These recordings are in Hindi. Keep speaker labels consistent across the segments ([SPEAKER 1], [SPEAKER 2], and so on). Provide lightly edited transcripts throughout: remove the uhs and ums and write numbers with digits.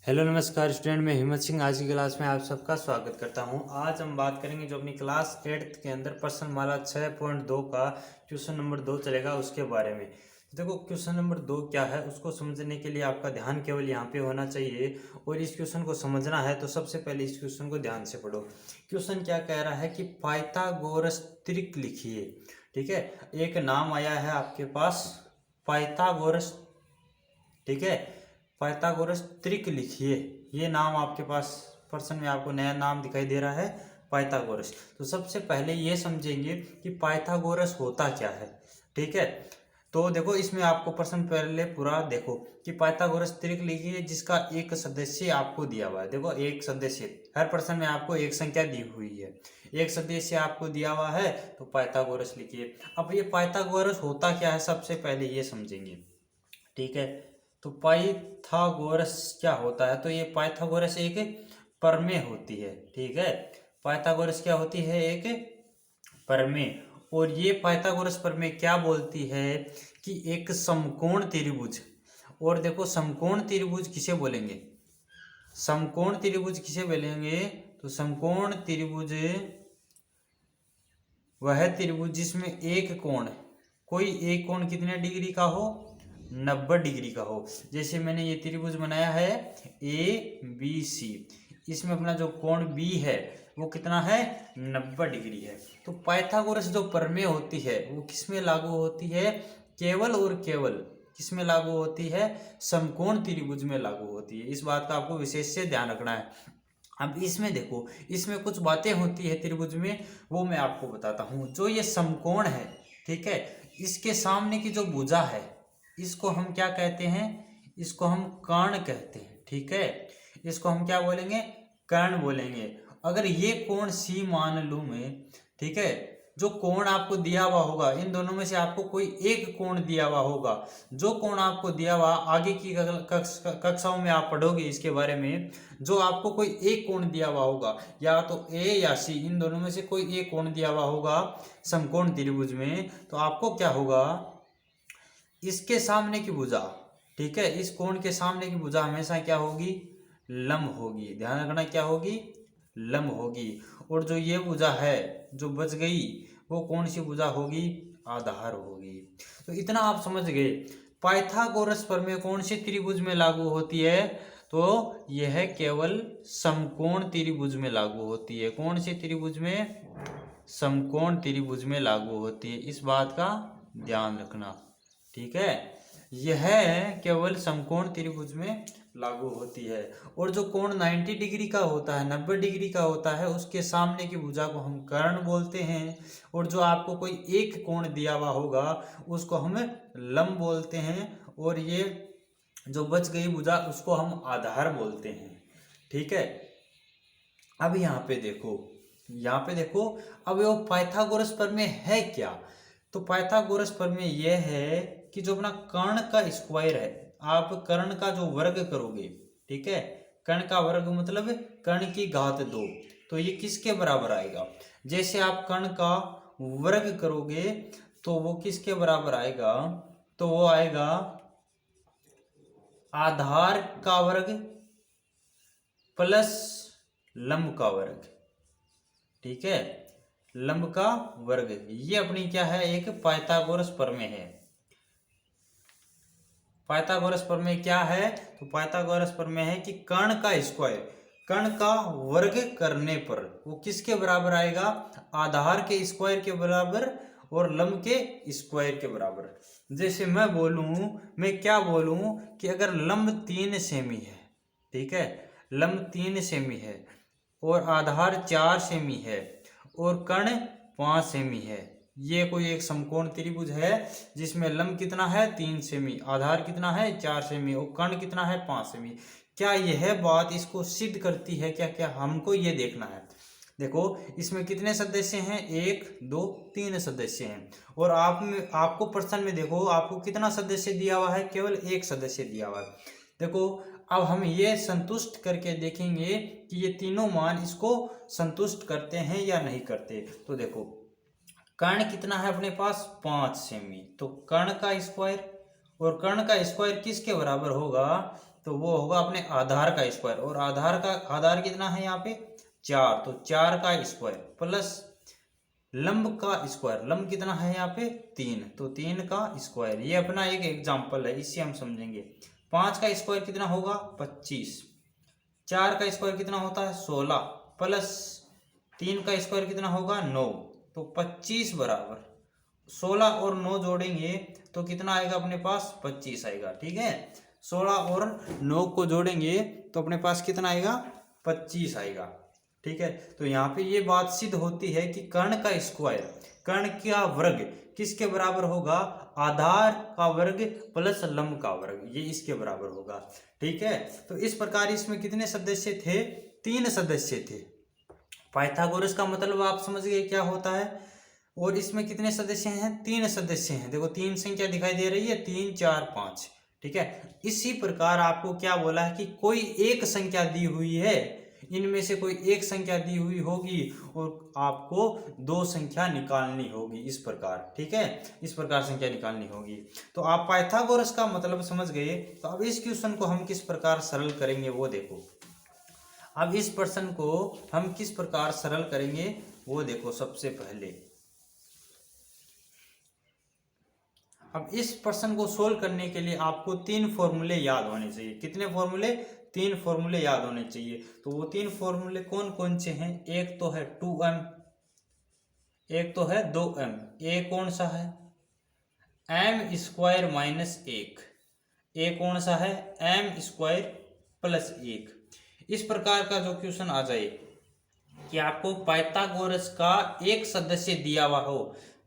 [SPEAKER 1] हेलो नमस्कार स्टूडेंट, मैं हिम्मत सिंह आज की क्लास में आप सबका स्वागत करता हूं। आज हम बात करेंगे जो अपनी क्लास 8th के अंदर प्रश्नमाला 6.2 का क्वेश्चन नंबर 2 चलेगा उसके बारे में। तो देखो क्वेश्चन नंबर 2 क्या है उसको समझने के लिए आपका ध्यान केवल यहाँ पे होना चाहिए और इस क्वेश्चन को समझना है तो सबसे पहले इस क्वेश्चन को ध्यान से पढ़ो। क्वेश्चन क्या कह रहा है कि पाइथागोरस त्रिक लिखिए। ठीक है, एक नाम आया है आपके पास पाइथागोरस। ठीक है, पाइथागोरस त्रिक लिखिए, ये नाम आपके पास प्रश्न में आपको नया नाम दिखाई दे रहा है पाइथागोरस। तो सबसे पहले ये समझेंगे कि पाइथागोरस होता क्या है। ठीक है, तो देखो इसमें आपको प्रश्न पहले पूरा देखो कि पाइथागोरस त्रिक लिखिए जिसका एक सदस्य आपको दिया हुआ है। देखो एक सदस्य, हर प्रश्न में आपको एक संख्या दी हुई है, एक सदस्य आपको दिया हुआ है तो पाइथागोरस लिखिए। अब ये पाइथागोरस होता क्या है सबसे पहले ये समझेंगे। ठीक है, तो पाइथागोरस क्या होता है, तो ये पाइथागोरस एक प्रमेय होती है। ठीक है, पाइथागोरस क्या होती है, एक प्रमेय। और ये पाइथागोरस प्रमेय क्या बोलती है कि एक समकोण त्रिभुज, और देखो समकोण त्रिभुज किसे बोलेंगे, समकोण त्रिभुज किसे बोलेंगे, तो समकोण त्रिभुज वह त्रिभुज जिसमें एक कोण, कोई एक कोण कितने डिग्री का हो, 90 डिग्री का हो। जैसे मैंने ये त्रिभुज बनाया है ABC, इसमें अपना जो कोण B है वो कितना है, 90 डिग्री है। तो पाइथागोरस जो प्रमेय होती है वो किसमें लागू होती है, केवल और केवल किसमें लागू होती है, समकोण त्रिभुज में लागू होती है। इस बात का आपको विशेष से ध्यान रखना है। अब इसमें देखो, इसमें कुछ बातें होती है त्रिभुज में, वो मैं आपको बताता हूँ। जो ये समकोण है, ठीक है, इसके सामने की जो भुजा है इसको हम क्या कहते हैं, इसको हम कर्ण कहते हैं। ठीक है, इसको हम क्या बोलेंगे, कर्ण बोलेंगे। अगर ये कोण C मान लूं मैं, ठीक है, जो कोण आपको दिया हुआ होगा इन दोनों में से आपको कोई एक कोण दिया हुआ होगा, जो कोण आपको दिया हुआ आगे की कक्षाओं में आप पढ़ोगे इसके बारे में, जो आपको कोई एक कोण दिया हुआ होगा या तो A या C, इन दोनों में से कोई एक कोण दिया हुआ होगा समकोण त्रिभुज में, तो आपको क्या होगा, इसके सामने की भुजा, ठीक है, इस कोण के सामने की भुजा हमेशा क्या होगी, लंब होगी। ध्यान रखना क्या होगी, लंब होगी। और जो ये भुजा है जो बच गई वो कौन सी भुजा होगी, आधार होगी। तो इतना आप समझ गए। पाइथागोरस प्रमेय कौन सी त्रिभुज में लागू होती है, तो यह केवल समकोण त्रिभुज में लागू होती है। कौन सी त्रिभुज में, समकोण त्रिभुज में लागू होती है, इस बात का ध्यान रखना। ठीक है, यह केवल समकोण त्रिभुज में लागू होती है। और जो कोण 90 डिग्री का होता है, 90 डिग्री का होता है, उसके सामने की भुजा को हम कर्ण बोलते हैं। और जो आपको कोई एक कोण दिया हुआ होगा उसको हम लंब बोलते हैं। और ये जो बच गई भुजा उसको हम आधार बोलते हैं। ठीक है, अब यहाँ पे देखो, यहाँ पे देखो, अब वो पाइथागोरस प्रमेय है क्या, तो पाइथागोरस प्रमेय यह है कि जो अपना कर्ण का स्क्वायर है, आप कर्ण का जो वर्ग करोगे, ठीक है, कर्ण का वर्ग मतलब कर्ण की घात 2, तो ये किसके बराबर आएगा, जैसे आप कर्ण का वर्ग करोगे तो वो किसके बराबर आएगा, तो वो आएगा आधार का वर्ग प्लस लंब का वर्ग। ठीक है, लंब का वर्ग, ये अपनी क्या है, एक पाइथागोरस प्रमेय है। पाइथागोरस प्रमेय क्या है, तो पाइथागोरस प्रमेय है कि कर्ण का स्क्वायर, कर्ण का वर्ग करने पर वो किसके बराबर आएगा, आधार के स्क्वायर के बराबर और लंब के स्क्वायर के बराबर। जैसे मैं बोलूं, मैं क्या बोलूं कि अगर लंब 3 सेमी है, ठीक है, लंब 3 सेमी है और आधार 4 सेमी है और कर्ण 5 सेमी है, ये कोई एक समकोण त्रिभुज है जिसमें लंब कितना है, 3 सेमी, आधार कितना है, 4 सेमी, और कर्ण कितना है, 5 सेमी। क्या यह बात इसको सिद्ध करती है क्या, क्या हमको ये देखना है। देखो इसमें कितने सदस्य हैं, 1 2 3 सदस्य हैं। और आपको प्रश्न में देखो आपको कितना सदस्य दिया हुआ है, केवल एक सदस्य दिया हुआ है। देखो अब हम ये संतुष्ट करके देखेंगे कि ये तीनों मान इसको संतुष्ट करते हैं या नहीं करते। तो देखो कर्ण कितना है अपने पास, 5 सेमी, तो कर्ण का स्क्वायर, और कर्ण का स्क्वायर किसके बराबर होगा, तो वो होगा अपने आधार का स्क्वायर, और आधार कितना है यहाँ पे 4, तो 4 का स्क्वायर प्लस लंब का स्क्वायर, लंब कितना है यहाँ पे 3, तो 3 का स्क्वायर। ये अपना एक एग्जाम्पल है, इससे हम समझेंगे। 5 का स्क्वायर कितना होगा 25, 4 का स्क्वायर कितना होता है 16, प्लस 3 का स्क्वायर कितना होगा 9, तो 25 बराबर 16 और 9 जोड़ेंगे तो कितना आएगा अपने पास 25 आएगा। ठीक है, 16 और 9 को जोड़ेंगे तो अपने पास कितना आएगा 25 आएगा। ठीक है, तो यहाँ पे ये बात सिद्ध होती है कि कर्ण का स्क्वायर, कर्ण का वर्ग किसके बराबर होगा, आधार का वर्ग प्लस लंब का वर्ग, ये इसके बराबर होगा। ठीक है, तो इस प्रकार इसमें कितने सदस्य थे, 3 सदस्य थे। पाइथागोरस का मतलब आप समझ गए क्या होता है। और इसमें कितने सदस्य हैं, 3 सदस्य हैं। देखो 3 संख्या दिखाई दे रही है, 3 4 5। ठीक है, इसी प्रकार आपको क्या बोला है कि कोई एक संख्या दी हुई है, इनमें से कोई एक संख्या दी हुई होगी और आपको 2 संख्या निकालनी होगी इस प्रकार। ठीक है, इस प्रकार संख्या निकालनी होगी। तो आप पाइथागोरस का मतलब समझ गए। तो अब इस क्वेश्चन को हम किस प्रकार सरल करेंगे वो देखो। अब इस प्रश्न को हम किस प्रकार सरल करेंगे वो देखो। सबसे पहले अब इस प्रश्न को सोल्व करने के लिए आपको 3 फॉर्मूले याद होने चाहिए। कितने फॉर्मूले, 3 फॉर्मूले याद होने चाहिए। तो वो 3 फॉर्मूले कौन कौन से हैं, एक तो है 2m, एक तो है 2m, एक कौन सा है m स्क्वायर माइनस 1, एक कौन सा है m स्क्वायर प्लस 1। इस प्रकार का जो क्वेश्चन आ जाए कि आपको पाइथागोरस का एक सदस्य दिया हुआ हो,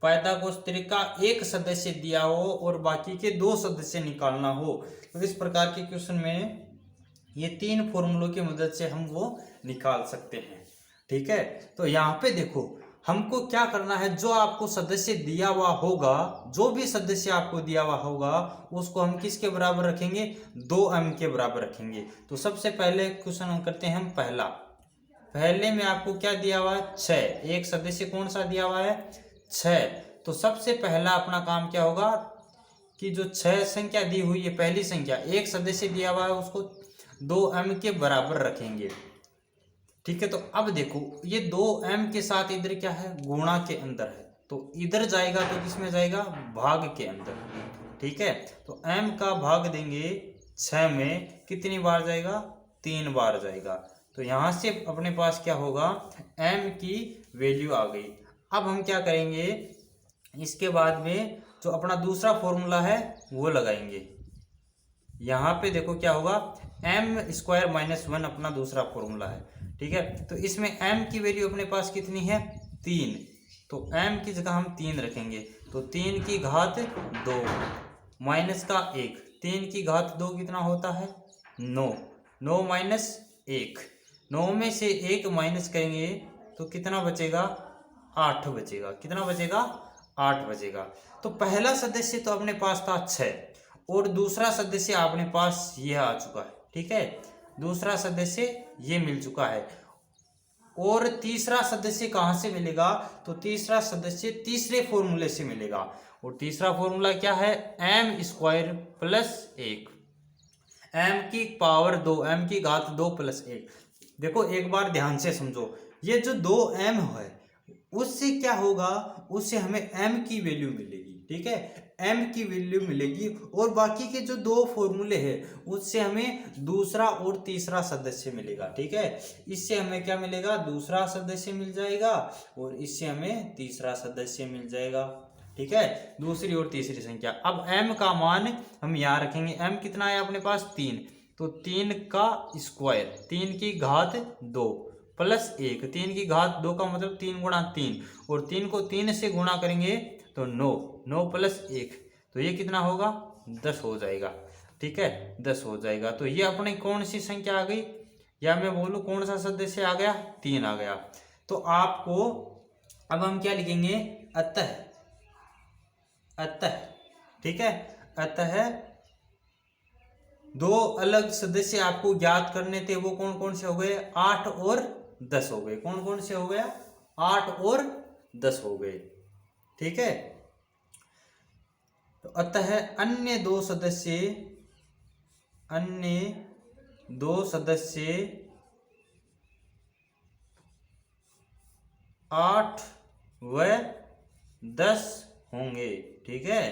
[SPEAKER 1] पाइथागोरस का एक सदस्य दिया हो और बाकी के 2 सदस्य निकालना हो, तो इस प्रकार के क्वेश्चन में ये 3 फॉर्मूलों की मदद से हम वो निकाल सकते हैं। ठीक है, तो यहाँ पे देखो हमको क्या करना है, जो आपको सदस्य दिया हुआ होगा, जो भी सदस्य आपको दिया हुआ होगा उसको हम किसके बराबर रखेंगे, 2m के बराबर रखेंगे। तो सबसे पहले क्वेश्चन हम करते हैं हम पहले में आपको क्या दिया हुआ है 6, एक सदस्य कौन सा दिया हुआ है 6। तो सबसे पहला अपना काम क्या होगा कि जो 6 संख्या दी हुई है, पहली संख्या एक सदस्य दिया हुआ है उसको 2m के बराबर रखेंगे। ठीक है, तो अब देखो ये 2m के साथ इधर क्या है, गुणा के अंदर है, तो इधर जाएगा तो किसमें जाएगा, भाग के अंदर। ठीक है, तो m का भाग देंगे 6 में, कितनी बार जाएगा, 3 बार जाएगा। तो यहां से अपने पास क्या होगा, m की वैल्यू आ गई। अब हम क्या करेंगे, इसके बाद में जो अपना दूसरा फॉर्मूला है वो लगाएंगे। यहाँ पे देखो क्या होगा, m स्क्वायर माइनस 1 अपना दूसरा फॉर्मूला है। ठीक है, तो इसमें m की वैल्यू अपने पास कितनी है 3, तो m की जगह हम 3 रखेंगे, तो 3 की घात 2 माइनस का 1, 3 की घात 2 कितना होता है 9, 9 माइनस 1, 9 में से 1 माइनस करेंगे तो कितना बचेगा 8 बचेगा, कितना बचेगा 8 बचेगा। तो पहला सदस्य तो अपने पास था 6 और दूसरा सदस्य अपने पास ये आ चुका है। ठीक है, दूसरा सदस्य ये मिल चुका है। और तीसरा सदस्य कहाँ से मिलेगा, तो तीसरा सदस्य तीसरे फॉर्मूले से मिलेगा। और तीसरा फॉर्मूला क्या है, m स्क्वायर प्लस 1, m की पावर 2, m की घात 2 प्लस 1। देखो एक बार ध्यान से समझो, ये जो 2m है उससे क्या होगा, उससे हमें m की वैल्यू मिलेगी। ठीक है, m की वैल्यू मिलेगी और बाकी के जो 2 फॉर्मूले हैं उससे हमें दूसरा और तीसरा सदस्य मिलेगा। ठीक है, इससे हमें क्या मिलेगा, दूसरा सदस्य मिल जाएगा और इससे हमें तीसरा सदस्य मिल जाएगा। ठीक है, दूसरी और तीसरी संख्या। अब m का मान हम यहाँ रखेंगे, m कितना है अपने पास 3, तो 3 का स्क्वायर, 3 की घात 2 प्लस 1, 3 की घात 2 का मतलब 3 गुणा 3, और 3 को 3 से गुणा करेंगे तो 9, 9 प्लस 1, तो ये कितना होगा 10 हो जाएगा। ठीक है, 10 हो जाएगा। तो ये अपनी कौन सी संख्या आ गई, या मैं बोलूँ कौन सा सदस्य आ गया, 3 आ गया। तो आपको अब हम क्या लिखेंगे, अतः, ठीक है, अतः 2 अलग सदस्य आपको ज्ञात करने थे, वो कौन कौन से हो गए, 8 और 10 हो गए। कौन कौन से हो गया, 8 और 10 हो गए। ठीक है, तो अतः अन्य 2 सदस्य अन्य दो सदस्य 8 व 10 होंगे। ठीक है,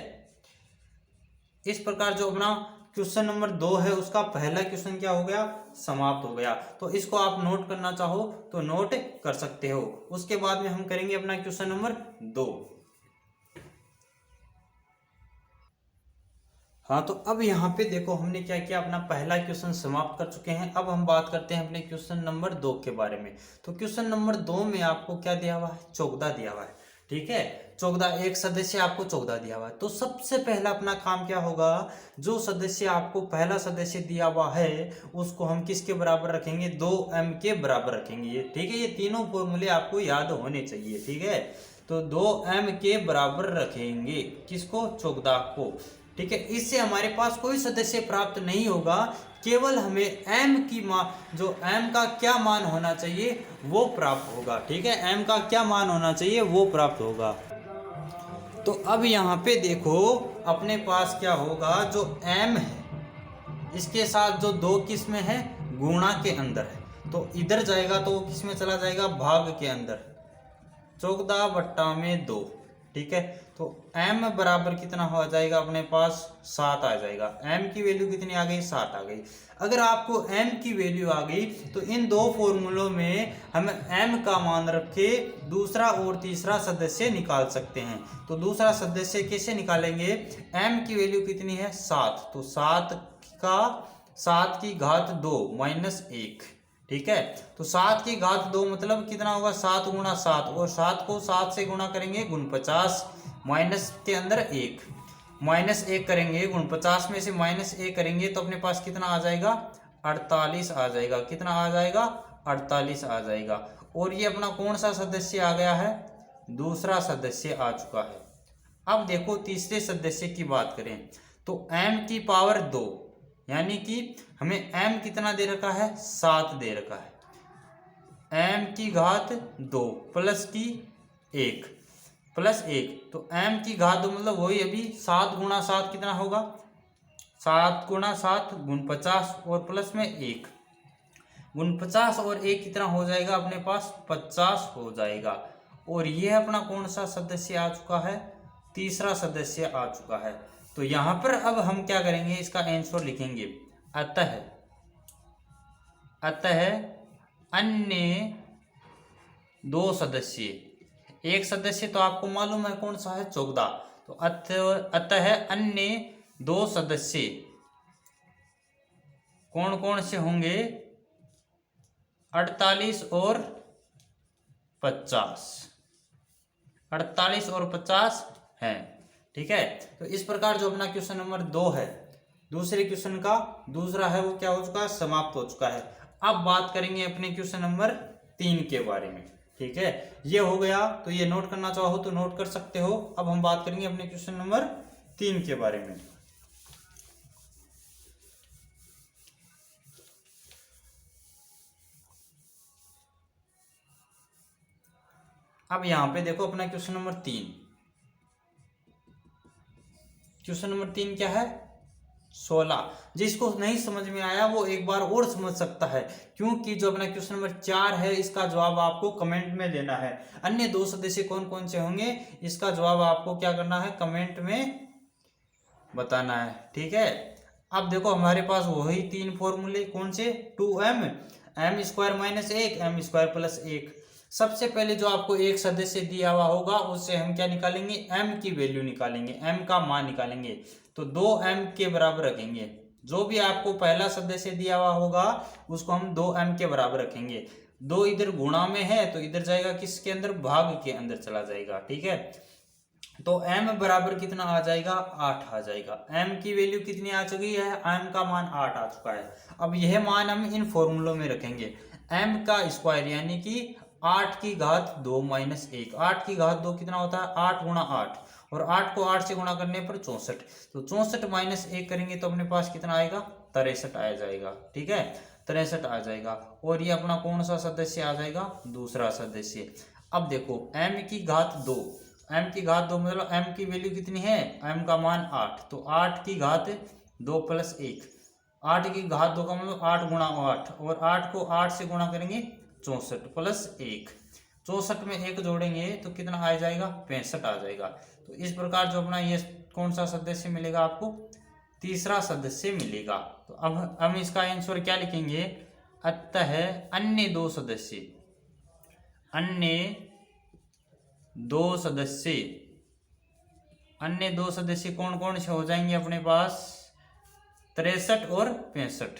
[SPEAKER 1] इस प्रकार जो अपना क्वेश्चन नंबर 2 है उसका पहला क्वेश्चन क्या हो गया, समाप्त हो गया। तो इसको आप नोट करना चाहो तो नोट कर सकते हो। उसके बाद में हम करेंगे अपना क्वेश्चन नंबर 2। हाँ, तो अब यहाँ पे देखो हमने क्या किया, अपना पहला क्वेश्चन समाप्त कर चुके हैं। अब हम बात करते हैं अपने क्वेश्चन नंबर 2 के बारे में। तो क्वेश्चन नंबर 2 में आपको क्या दिया हुआ है, चौगदा दिया हुआ है। ठीक है, चौगदा, एक सदस्य आपको चौगदा दिया हुआ है। तो सबसे पहला अपना काम क्या होगा, जो सदस्य आपको पहला सदस्य दिया हुआ है उसको हम किसके बराबर रखेंगे, 2m के बराबर रखेंगे। ठीक है, ये तीनों फॉर्मूले आपको याद होने चाहिए। ठीक है, तो 2m के बराबर रखेंगे किसको, चौगदा को। ठीक है, इससे हमारे पास कोई सदस्य प्राप्त नहीं होगा, केवल हमें m की मान, जो m का क्या मान होना चाहिए वो प्राप्त होगा। ठीक है, m का क्या मान होना चाहिए वो प्राप्त होगा। तो अब यहाँ पे देखो अपने पास क्या होगा, जो m है इसके साथ जो 2 किस में है, गुणा के अंदर है। तो इधर जाएगा तो किस में चला जाएगा, भाग के अंदर, 14/2। ठीक है, तो m बराबर कितना हो जाएगा अपने पास, 7 आ जाएगा। m की वैल्यू कितनी आ गई, 7 आ गई। अगर आपको m की वैल्यू आ गई तो इन दो फॉर्मूलों में हम m का मान रख के दूसरा और तीसरा सदस्य निकाल सकते हैं। तो दूसरा सदस्य कैसे निकालेंगे, m की वैल्यू कितनी है, 7। तो 7 की घात 2 माइनस 1। ठीक है, तो 7 की घात 2 मतलब कितना होगा, 7 गुणा 7, और 7 को 7 से गुणा करेंगे गुण 50, माइनस के अंदर 1, माइनस 1 करेंगे गुण 50 में से माइनस 1 करेंगे तो अपने पास कितना आ जाएगा, 48 आ जाएगा। कितना आ जाएगा, 48 आ जाएगा। और ये अपना कौन सा सदस्य आ गया है, दूसरा सदस्य आ चुका है। अब देखो तीसरे सदस्य की बात करें तो m की पावर 2, यानी कि हमें m कितना दे रखा है, 7 दे रखा है। m की घात 2 प्लस की 1 प्लस 1, तो m की घात 2 मतलब वही अभी 7 गुणा 7 कितना होगा, 7 गुणा 7 गुण 50, और प्लस में 1 गुण 50 और 1 कितना हो जाएगा अपने पास, 50 हो जाएगा। और यह अपना कौन सा सदस्य आ चुका है, तीसरा सदस्य आ चुका है। तो यहाँ पर अब हम क्या करेंगे, इसका आंसर लिखेंगे, अतः अन्य दो सदस्य, एक सदस्य तो आपको मालूम है कौन सा है, चौगदा। तो अतः अन्य दो सदस्य कौन कौन से होंगे, 48 और 50, 48 और 50 हैं। ठीक है, तो इस प्रकार जो अपना क्वेश्चन नंबर 2 है, दूसरे क्वेश्चन का दूसरा है वो क्या हो चुका है, समाप्त हो चुका है। अब बात करेंगे अपने क्वेश्चन नंबर 3 के बारे में। ठीक है, ये हो गया, तो ये नोट करना चाहो तो नोट कर सकते हो। अब हम बात करेंगे अपने क्वेश्चन नंबर 3 के बारे में। अब यहां पे देखो अपना क्वेश्चन नंबर 3, क्वेश्चन नंबर 3 क्या है, 16। जिसको नहीं समझ में आया वो एक बार और समझ सकता है, क्योंकि जो अपना क्वेश्चन नंबर 4 है इसका जवाब आपको कमेंट में देना है। अन्य दो सदस्य कौन कौन से होंगे, इसका जवाब आपको क्या करना है, कमेंट में बताना है। ठीक है, अब देखो हमारे पास वही 3 फॉर्मूले कौन से, 2m, m² minus 1, m² plus 1। सबसे पहले जो आपको एक सदस्य दिया हुआ होगा उससे हम क्या निकालेंगे, m की वैल्यू निकालेंगे, m का मान निकालेंगे। तो 2m के बराबर रखेंगे, जो भी आपको पहला सदस्य दिया हुआ होगा उसको हम 2m के बराबर रखेंगे। 2 इधर गुणा में है तो इधर जाएगा किसके अंदर, भाग के अंदर चला जाएगा। ठीक है, तो m बराबर कितना आ जाएगा, 8 आ जाएगा। m की वैल्यू कितनी आ चुकी है, m का मान 8 आ चुका है। अब यह मान हम इन फॉर्मूलों में रखेंगे, m का स्क्वायर यानी कि 8 की घात 2 माइनस 1। 8 की घात 2 कितना होता है, 8 गुणा 8, और 8 को 8 से गुणा करने पर 64। तो 64 माइनस 1 करेंगे तो अपने पास कितना आएगा, 63 आ जाएगा। ठीक है, 63 आ जाएगा। और ये अपना कौन सा सदस्य आ जाएगा, दूसरा सदस्य। अब देखो m की घात 2, m की घात 2 मतलब m की वैल्यू कितनी है, m का मान 8, तो 8 की घात 2 प्लस 1, 8 की घात 2 का मतलब 8 गुणा 8, और 8 को 8 से गुणा करेंगे 64 प्लस 1, 64 में 1 जोड़ेंगे तो कितना आ जाएगा, 65 आ जाएगा। तो इस प्रकार जो अपना ये कौन सा सदस्य मिलेगा आपको, तीसरा सदस्य मिलेगा। तो अब हम इसका आंसर क्या लिखेंगे, अतः अन्य दो सदस्य, अन्य दो सदस्य, अन्य दो सदस्य कौन कौन से हो जाएंगे अपने पास, 63 और 65,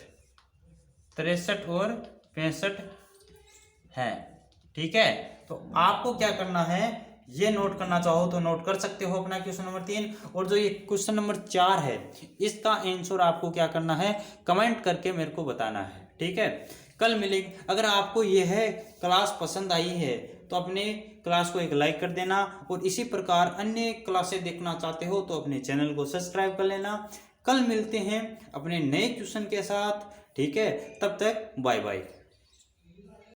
[SPEAKER 1] 63 और 65 है। ठीक है, तो आपको क्या करना है, ये नोट करना चाहो तो नोट कर सकते हो अपना क्वेश्चन नंबर 3, और जो ये क्वेश्चन नंबर 4 है इसका आंसर आपको क्या करना है, कमेंट करके मेरे को बताना है। ठीक है, कल मिलेगी। अगर आपको यह क्लास पसंद आई है तो अपने क्लास को एक लाइक कर देना, और इसी प्रकार अन्य क्लासें देखना चाहते हो तो अपने चैनल को सब्सक्राइब कर लेना। कल मिलते हैं अपने नए क्वेश्चन के साथ। ठीक है, तब तक बाय बाय।